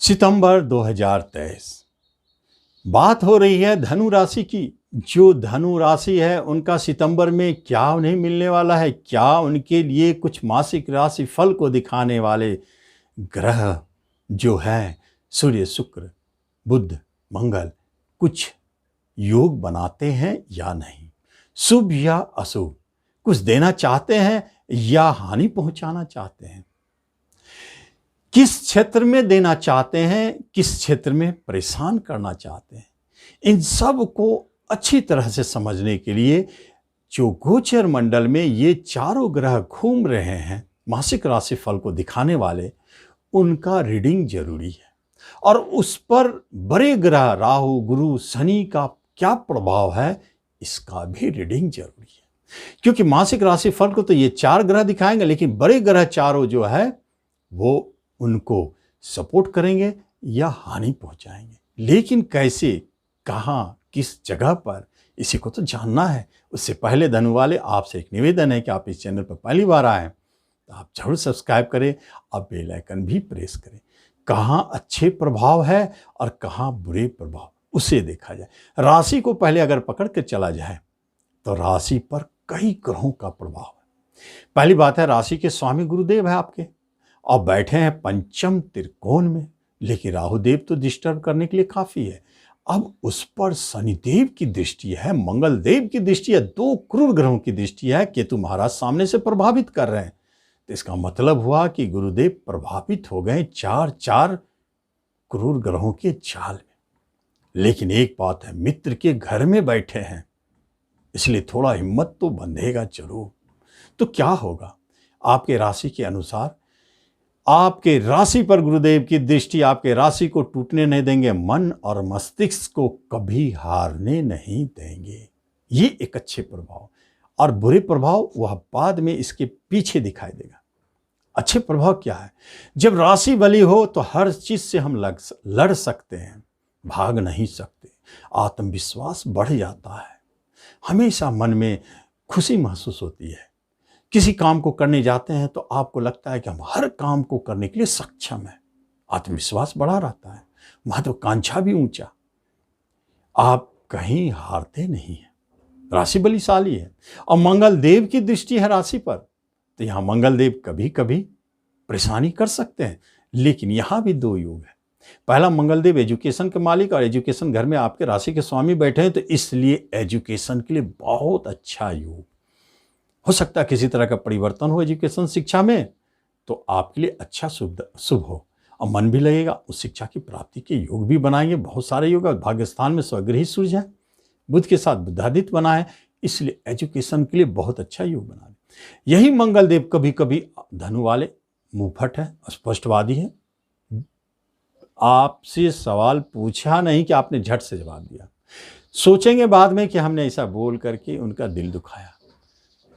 सितंबर 2023 बात हो रही है धनु राशि की। जो धनु राशि है उनका सितंबर में क्या उन्हें मिलने वाला है, क्या उनके लिए कुछ मासिक राशि फल को दिखाने वाले ग्रह जो हैं सूर्य, शुक्र, बुध, मंगल कुछ योग बनाते हैं या नहीं, शुभ या अशुभ, कुछ देना चाहते हैं या हानि पहुंचाना चाहते हैं, किस क्षेत्र में देना चाहते हैं, किस क्षेत्र में परेशान करना चाहते हैं। इन सब को अच्छी तरह से समझने के लिए जो गोचर मंडल में ये चारों ग्रह घूम रहे हैं मासिक राशि फल को दिखाने वाले, उनका रीडिंग जरूरी है। और उस पर बड़े ग्रह राहु, गुरु, शनि का क्या प्रभाव है, इसका भी रीडिंग जरूरी है। क्योंकि मासिक राशि फल को तो ये चार ग्रह दिखाएंगे, लेकिन बड़े ग्रह चारों जो है वो उनको सपोर्ट करेंगे या हानि पहुंचाएंगे। लेकिन कैसे, कहाँ, किस जगह पर, इसी को तो जानना है। उससे पहले धनु वाले आपसे एक निवेदन है कि आप इस चैनल पर पहली बार आए तो आप जरूर सब्सक्राइब करें और बेल आइकन भी प्रेस करें। कहाँ अच्छे प्रभाव है और कहाँ बुरे प्रभाव, उसे देखा जाए। राशि को पहले अगर पकड़ कर चला जाए तो राशि पर कई ग्रहों का प्रभाव है। पहली बात है, राशि के स्वामी गुरुदेव है आपके और बैठे हैं पंचम त्रिकोण में, लेकिन राहुदेव तो डिस्टर्ब करने के लिए काफी है। अब उस पर शनिदेव की दृष्टि है, मंगल देव की दृष्टि है, दो क्रूर ग्रहों की दृष्टि है। केतु महाराज सामने से प्रभावित कर रहे हैं, तो इसका मतलब हुआ कि गुरुदेव प्रभावित हो गए चार क्रूर ग्रहों के जाल में। लेकिन एक बात है, मित्र के घर में बैठे हैं, इसलिए थोड़ा हिम्मत तो बंधेगा जरूर। तो क्या होगा, आपके राशि के अनुसार आपके राशि पर गुरुदेव की दृष्टि आपके राशि को टूटने नहीं देंगे, मन और मस्तिष्क को कभी हारने नहीं देंगे। ये एक अच्छे प्रभाव। और बुरे प्रभाव वह बाद में इसके पीछे दिखाई देगा। अच्छे प्रभाव क्या है, जब राशि बली हो तो हर चीज से हम लड़ सकते हैं, भाग नहीं सकते। आत्मविश्वास बढ़ जाता है, हमेशा मन में खुशी महसूस होती है। किसी काम को करने जाते हैं तो आपको लगता है कि हम हर काम को करने के लिए सक्षम हैं। आत्मविश्वास बढ़ा रहता है, महत्वाकांक्षा भी ऊंचा। आप कहीं हारते नहीं हैं। राशि बलिशाली है और मंगल देव की दृष्टि है राशि पर, तो यहां मंगल देव कभी कभी परेशानी कर सकते हैं। लेकिन यहां भी दो योग है। पहला, मंगल देव एजुकेशन के मालिक और एजुकेशन घर में आपके राशि के स्वामी बैठे हैं, तो इसलिए एजुकेशन के लिए बहुत अच्छा योग हो सकता है। किसी तरह का परिवर्तन हो एजुकेशन शिक्षा में, तो आपके लिए अच्छा शुभ हो और मन भी लगेगा। उस शिक्षा की प्राप्ति के योग भी बनाएंगे। बहुत सारे योग, भाग्यस्थान में स्वगृही सूर्य है, बुध के साथ बुधादित्य बना है, इसलिए एजुकेशन के लिए बहुत अच्छा योग बना है। यही मंगल देव कभी कभी धनु वाले मुंहफट है, स्पष्टवादी है। आपसे सवाल पूछा नहीं कि आपने झट से जवाब दिया, सोचेंगे बाद में कि हमने ऐसा बोल करके उनका दिल दुखाया।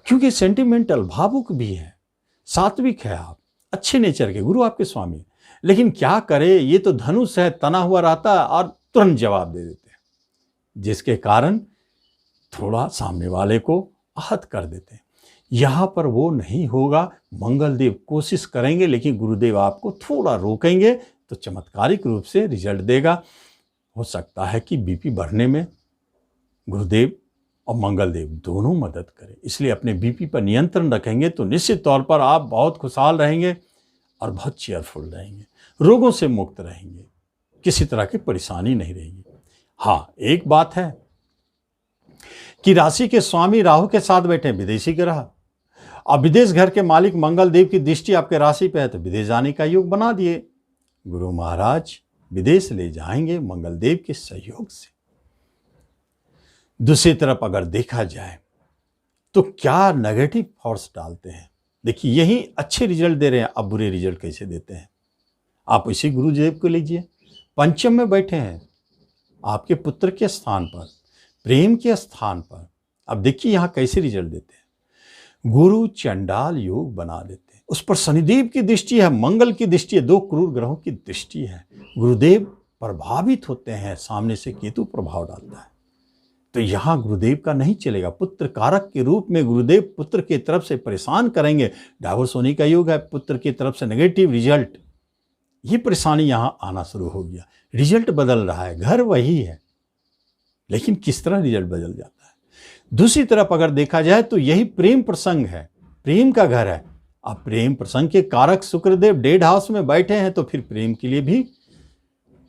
क्योंकि सेंटिमेंटल, भावुक भी है, सात्विक है, आप अच्छे नेचर के, गुरु आपके स्वामी। लेकिन क्या करे, ये तो धनुष है, तना हुआ रहता है और तुरंत जवाब दे देते हैं, जिसके कारण थोड़ा सामने वाले को आहत कर देते हैं। यहां पर वो नहीं होगा। मंगल देव कोशिश करेंगे, लेकिन गुरुदेव आपको थोड़ा रोकेंगे तो चमत्कारिक रूप से रिजल्ट देगा। हो सकता है कि बीपी बढ़ने में गुरुदेव और मंगल देव दोनों मदद करें। इसलिए अपने बीपी पर नियंत्रण रखेंगे तो निश्चित तौर पर आप बहुत खुशहाल रहेंगे और बहुत चेयरफुल रहेंगे, रोगों से मुक्त रहेंगे, किसी तरह की परेशानी नहीं रहेगी। हाँ, एक बात है कि राशि के स्वामी राहु के साथ बैठे विदेशी ग्रह और विदेश घर के मालिक मंगल देव की दृष्टि आपके राशि पे है, तो विदेश जाने का योग बना दिए। गुरु महाराज विदेश ले जाएंगे मंगल देव के सहयोग से। दूसरी तरफ अगर देखा जाए तो क्या नेगेटिव फोर्स डालते हैं। देखिए, यही अच्छे रिजल्ट दे रहे हैं, अब बुरे रिजल्ट कैसे देते हैं। आप इसी गुरुदेव को लीजिए, पंचम में बैठे हैं आपके पुत्र के स्थान पर, प्रेम के स्थान पर। अब देखिए यहां कैसे रिजल्ट देते हैं। गुरु चंडाल योग बना देते हैं, उस पर शनिदेव की दृष्टि है, मंगल की दृष्टि है, दो क्रूर ग्रहों की दृष्टि है। गुरुदेव प्रभावित होते हैं, सामने से केतु प्रभाव डालता है, तो यहां गुरुदेव का नहीं चलेगा। पुत्र कारक के रूप में गुरुदेव पुत्र की तरफ से परेशान करेंगे। डाइवोर्स होने का योग है, पुत्र की तरफ से नेगेटिव रिजल्ट। ये परेशानी यहाँ आना शुरू हो गया। रिजल्ट बदल रहा है, घर वही है, लेकिन किस तरह रिजल्ट बदल जाता है। दूसरी तरफ अगर देखा जाए तो यही प्रेम प्रसंग है, प्रेम का घर है। अब प्रेम प्रसंग के कारक शुक्रदेव डेड हाउस में बैठे हैं तो फिर प्रेम के लिए भी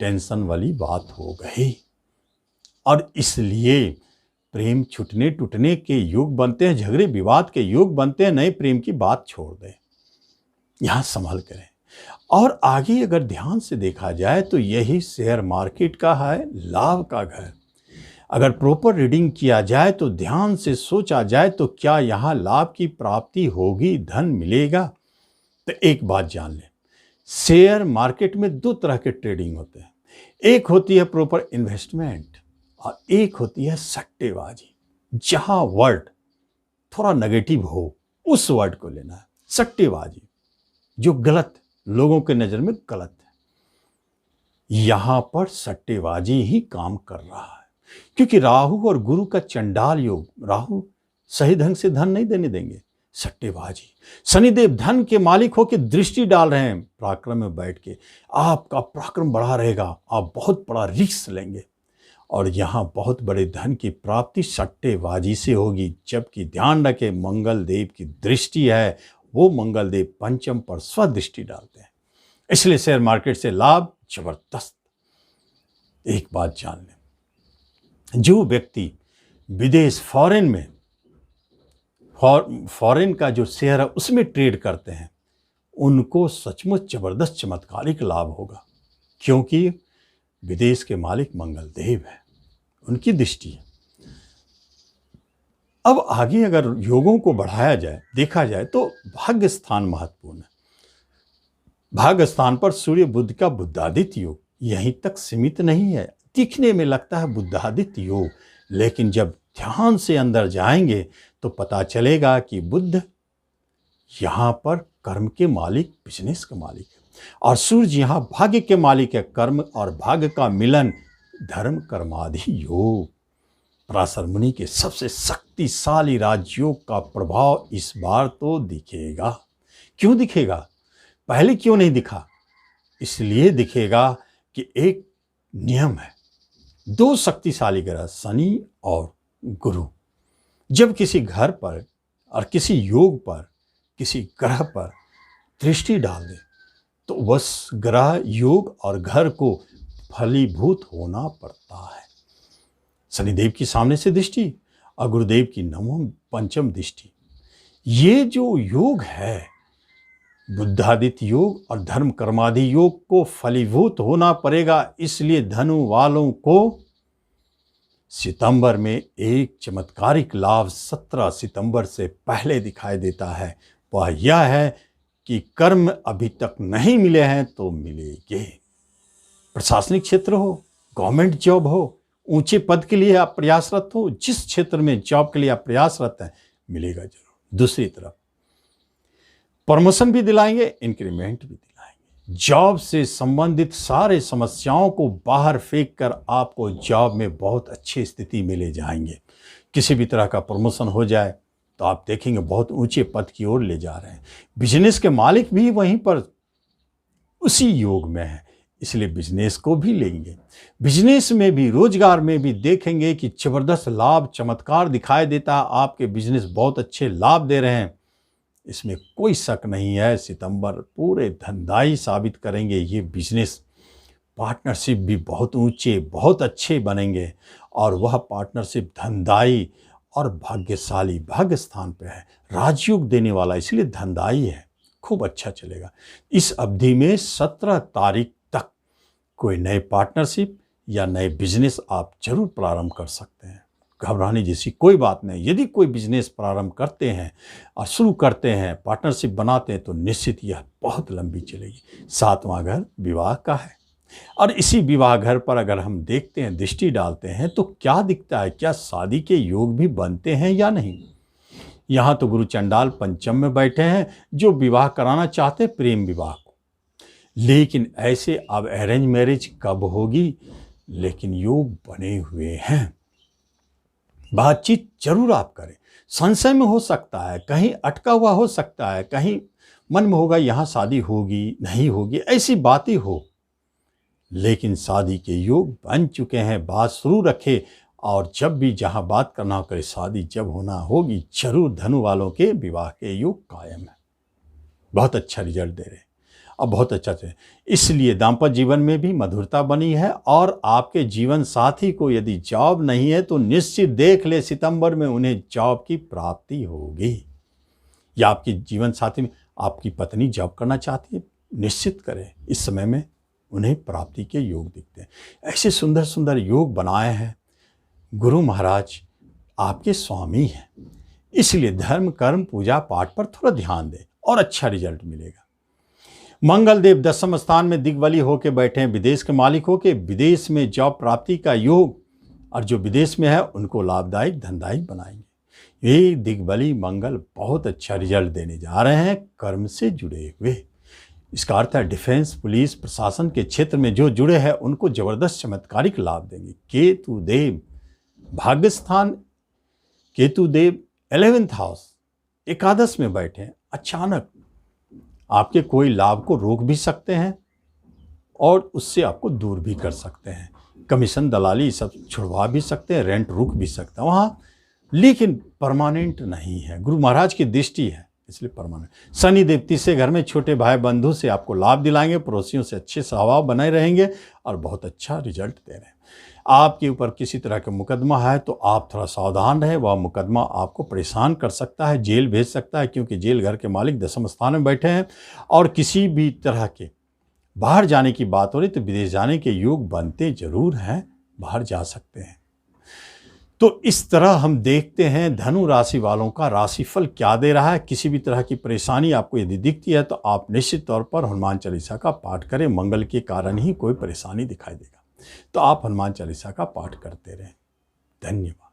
टेंशन वाली बात हो गई, और इसलिए प्रेम छूटने टूटने के योग बनते हैं, झगड़े विवाद के योग बनते हैं। नए प्रेम की बात छोड़ दें, यहां संभल करें। और आगे अगर ध्यान से देखा जाए तो यही शेयर मार्केट का है लाभ का घर। अगर प्रॉपर रीडिंग किया जाए तो ध्यान से सोचा जाए तो क्या यहाँ लाभ की प्राप्ति होगी, धन मिलेगा? तो एक बात जान लें, शेयर मार्केट में दो तरह के ट्रेडिंग होते हैं। एक होती है प्रॉपर इन्वेस्टमेंट और एक होती है सट्टेबाजी। जहां वर्ड थोड़ा नेगेटिव हो उस वर्ड को लेना है, सट्टेबाजी, जो गलत, लोगों के नजर में गलत है। यहां पर सट्टेबाजी ही काम कर रहा है, क्योंकि राहु और गुरु का चंडाल योग, राहु सही ढंग से धन नहीं देने देंगे, सट्टेबाजी। शनिदेव धन के मालिक होकर दृष्टि डाल रहे हैं पराक्रम में बैठ के, आपका पराक्रम बढ़ा रहेगा, आप बहुत बड़ा रिस्क लेंगे और यहां बहुत बड़े धन की प्राप्ति सट्टेबाजी से होगी। जबकि ध्यान रखें, मंगल देव की दृष्टि है, वो मंगल देव पंचम पर स्वदृष्टि डालते हैं, इसलिए शेयर मार्केट से लाभ जबरदस्त। एक बात जान लें, जो व्यक्ति विदेश फॉरेन में फॉरेन का जो शेयर है उसमें ट्रेड करते हैं, उनको सचमुच जबरदस्त चमत्कारिक लाभ होगा, क्योंकि विदेश के मालिक मंगल देव है, उनकी दृष्टि है। अब आगे अगर योगों को बढ़ाया जाए, देखा जाए तो भाग्य स्थान महत्वपूर्ण है। भाग्य स्थान पर सूर्य बुध का बुद्धादित्य योग यहीं तक सीमित नहीं है। दिखने में लगता है बुद्धादित्य योग, लेकिन जब ध्यान से अंदर जाएंगे तो पता चलेगा कि बुध यहाँ पर कर्म के मालिक, बिजनेस के मालिक है, और सूर्य यहाँ भाग्य के मालिक है। कर्म और भाग्य का मिलन, धर्म कर्माधि योग। पराशर मुनि के सबसे शक्तिशाली राजयोग का प्रभाव इस बार तो दिखेगा। क्यों दिखेगा? पहले क्यों नहीं दिखा? इसलिए दिखेगा कि एक नियम है, दो शक्तिशाली ग्रह शनि और गुरु जब किसी घर पर और किसी योग पर, किसी ग्रह पर दृष्टि डाल दे तो उस ग्रह, योग और घर को फलीभूत होना पड़ता है। शनिदेव की सामने से दृष्टि और गुरुदेव की नवम पंचम दृष्टि, ये जो योग है बुद्धादित्य योग और धर्म कर्मादि योग को फलीभूत होना पड़ेगा। इसलिए धनु वालों को सितंबर में एक चमत्कारिक लाभ 17 सितंबर से पहले दिखाई देता है। वह यह है कि कर्म अभी तक नहीं मिले हैं तो मिलेंगे। प्रशासनिक क्षेत्र हो, गवर्नमेंट जॉब हो, ऊंचे पद के लिए आप प्रयासरत हो, जिस क्षेत्र में जॉब के लिए आप प्रयासरत हैं, मिलेगा जरूर। दूसरी तरफ प्रमोशन भी दिलाएंगे, इंक्रीमेंट भी दिलाएंगे। जॉब से संबंधित सारे समस्याओं को बाहर फेंक कर आपको जॉब में बहुत अच्छी स्थिति में ले जाएंगे। किसी भी तरह का प्रमोशन हो जाए तो आप देखेंगे बहुत ऊंचे पद की ओर ले जा रहे हैं। बिजनेस के मालिक भी वहीं पर उसी योग में है, इसलिए बिजनेस को भी लेंगे। बिजनेस में भी, रोजगार में भी देखेंगे कि जबरदस्त लाभ, चमत्कार दिखाई देता है। आपके बिजनेस बहुत अच्छे लाभ दे रहे हैं, इसमें कोई शक नहीं है। सितंबर पूरे धनदायी साबित करेंगे ये बिजनेस। पार्टनरशिप भी बहुत ऊंचे, बहुत अच्छे बनेंगे और वह पार्टनरशिप धनदायी और भाग्यशाली, भाग्य स्थान पे है, राजयोग देने वाला, इसलिए धनदायी है, खूब अच्छा चलेगा। इस अवधि में 17 तारीख तक कोई नए पार्टनरशिप या नए बिजनेस आप जरूर प्रारंभ कर सकते हैं। घबराने जैसी कोई बात नहीं। यदि कोई बिजनेस प्रारंभ करते हैं और शुरू करते हैं, पार्टनरशिप बनाते हैं, तो निश्चित यह बहुत लंबी चलेगी। 7वां घर विवाह का है और इसी विवाह घर पर अगर हम देखते हैं, दृष्टि डालते हैं, तो क्या दिखता है? क्या शादी के योग भी बनते हैं या नहीं? यहाँ तो गुरु चंडाल पंचम में बैठे हैं, जो विवाह कराना चाहते हैं प्रेम विवाह को। लेकिन ऐसे अब अरेंज मैरिज कब होगी? लेकिन योग बने हुए हैं। बातचीत जरूर आप करें, संशय में हो सकता है, कहीं अटका हुआ हो सकता है, कहीं मन में होगा यहाँ शादी होगी नहीं होगी, ऐसी बातें हो, लेकिन शादी के योग बन चुके हैं। बात शुरू रखे और जब भी जहाँ बात करना हो करे, शादी जब होना होगी जरूर धनु वालों के विवाह के योग कायम है। बहुत अच्छा रिजल्ट दे रहे हैं और बहुत अच्छा से, इसलिए दाम्पत्य जीवन में भी मधुरता बनी है। और आपके जीवन साथी को यदि जॉब नहीं है तो निश्चित देख ले सितंबर में उन्हें जॉब की प्राप्ति होगी। या आपकी जीवन साथी में आपकी पत्नी जॉब करना चाहती है, निश्चित करें इस समय में उन्हें प्राप्ति के योग दिखते हैं। ऐसे सुंदर सुंदर योग बनाए हैं। गुरु महाराज आपके स्वामी हैं, इसलिए धर्म कर्म पूजा पाठ पर थोड़ा ध्यान दें और अच्छा रिजल्ट मिलेगा। मंगल देव 10वें स्थान में दिग्बली होकर बैठे हैं, विदेश के मालिक होकर विदेश में जॉब प्राप्ति का योग, और जो विदेश में है उनको लाभदायक धनदायक बनाएंगे। ये दिग्बली मंगल बहुत अच्छा रिजल्ट देने जा रहे हैं कर्म से जुड़े हुए। इसका अर्थ है डिफेंस पुलिस प्रशासन के क्षेत्र में जो जुड़े हैं उनको जबरदस्त चमत्कारिक लाभ देंगे। केतु देव भाग्य स्थान, केतु देव 11th हाउस एकादश में बैठे हैं, अचानक आपके कोई लाभ को रोक भी सकते हैं और उससे आपको दूर भी कर सकते हैं। कमीशन दलाली सब छुड़वा भी सकते हैं, रेंट रुक भी सकता है वहाँ, लेकिन परमानेंट नहीं है। गुरु महाराज की दृष्टि है इसलिए परमानेंट। शनि देव 3 घर में छोटे भाई बंधु से आपको लाभ दिलाएंगे, पड़ोसियों से अच्छे स्वभाव बनाए रहेंगे और बहुत अच्छा रिजल्ट दे रहे हैं। आपके ऊपर किसी तरह का मुकदमा है तो आप थोड़ा सावधान रहें, वह मुकदमा आपको परेशान कर सकता है, जेल भेज सकता है, क्योंकि जेल घर के मालिक 10वें स्थान में बैठे हैं। और किसी भी तरह के बाहर जाने की बात हो रही तो विदेश जाने के योग बनते जरूर हैं, बाहर जा सकते हैं। तो इस तरह हम देखते हैं धनु राशि वालों का राशिफल क्या दे रहा है। किसी भी तरह की परेशानी आपको यदि दिखती है तो आप निश्चित तौर पर हनुमान चालीसा का पाठ करें। मंगल के कारण ही कोई परेशानी दिखाई देगा तो आप हनुमान चालीसा का पाठ करते रहें। धन्यवाद।